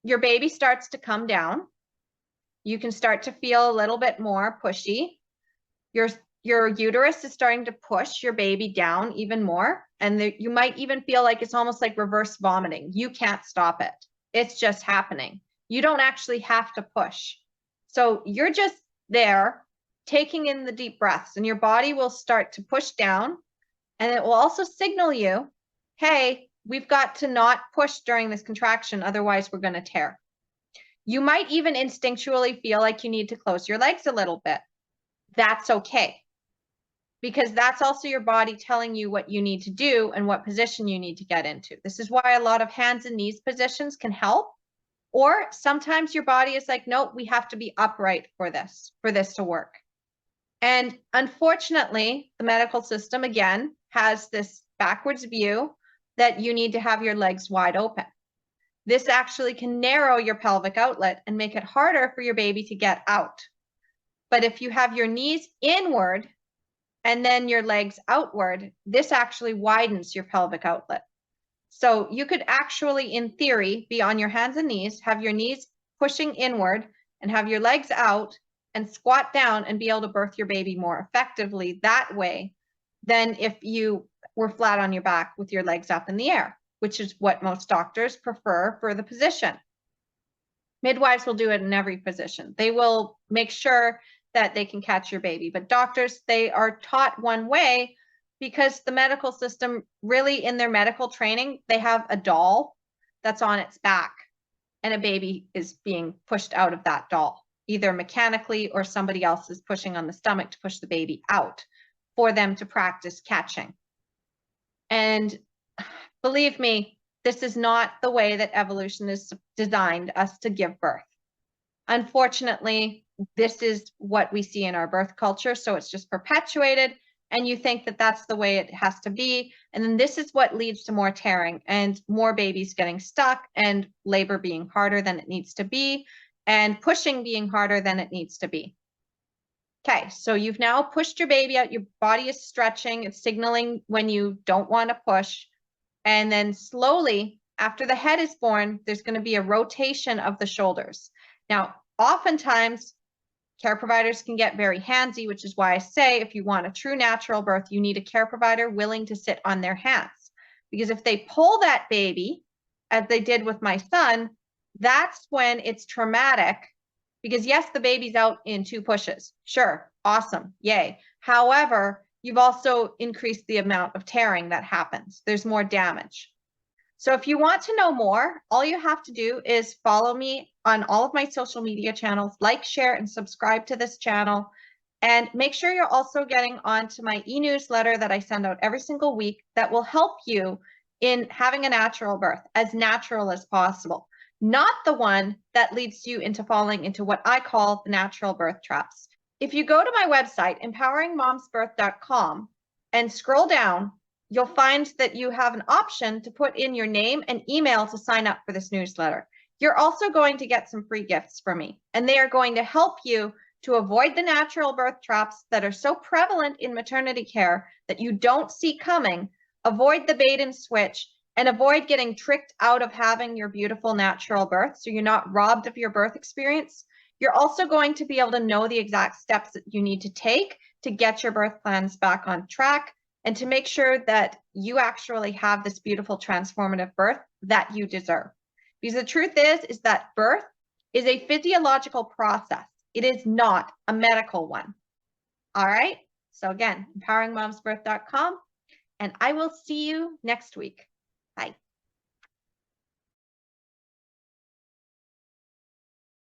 your baby starts to come down. You can start to feel a little bit more pushy. Your uterus is starting to push your baby down even more. And you might even feel like it's almost like reverse vomiting. You can't stop it. It's just happening. You don't actually have to push. So you're just there taking in the deep breaths, and your body will start to push down, and it will also signal you, hey, we've got to not push during this contraction, otherwise we're going to tear. You might even instinctually feel like you need to close your legs a little bit. That's okay, because that's also your body telling you what you need to do and what position you need to get into. This is why a lot of hands and knees positions can help. Or sometimes your body is like, nope, we have to be upright for this to work. And unfortunately, the medical system, again, has this backwards view that you need to have your legs wide open. This actually can narrow your pelvic outlet and make it harder for your baby to get out. But if you have your knees inward and then your legs outward, this actually widens your pelvic outlet. So you could actually, in theory, be on your hands and knees, have your knees pushing inward and have your legs out and squat down and be able to birth your baby more effectively that way than if you were flat on your back with your legs up in the air, which is what most doctors prefer for the position. Midwives will do it in every position. They will make sure that they can catch your baby. But doctors, they are taught one way because the medical system, really in their medical training, they have a doll that's on its back and a baby is being pushed out of that doll, either mechanically or somebody else is pushing on the stomach to push the baby out for them to practice catching. And believe me, this is not the way that evolution is designed us to give birth. Unfortunately, this is what we see in our birth culture, so it's just perpetuated, and you think that that's the way it has to be, and then this is what leads to more tearing and more babies getting stuck and labor being harder than it needs to be and pushing being harder than it needs to be. Okay, so you've now pushed your baby out, your body is stretching, it's signaling when you don't want to push, and then slowly, after the head is born, there's going to be a rotation of the shoulders. Now, oftentimes, care providers can get very handsy, which is why I say if you want a true natural birth, you need a care provider willing to sit on their hands. Because if they pull that baby, as they did with my son, that's when it's traumatic. Because yes, the baby's out in 2 pushes. Sure, awesome, yay. However, you've also increased the amount of tearing that happens. There's more damage. So if you want to know more, all you have to do is follow me on all of my social media channels, like, share, and subscribe to this channel. And make sure you're also getting onto my e-newsletter that I send out every single week that will help you in having a natural birth, as natural as possible. Not the one that leads you into falling into what I call the natural birth traps. If you go to my website, empoweringmomsbirth.com, and scroll down, you'll find that you have an option to put in your name and email to sign up for this newsletter. You're also going to get some free gifts from me, and they are going to help you to avoid the natural birth traps that are so prevalent in maternity care that you don't see coming, avoid the bait and switch, and avoid getting tricked out of having your beautiful natural birth so you're not robbed of your birth experience. You're also going to be able to know the exact steps that you need to take to get your birth plans back on track and to make sure that you actually have this beautiful transformative birth that you deserve. Because the truth is that birth is a physiological process. It is not a medical one. All right. So again, empoweringmomsbirth.com, and I will see you next week.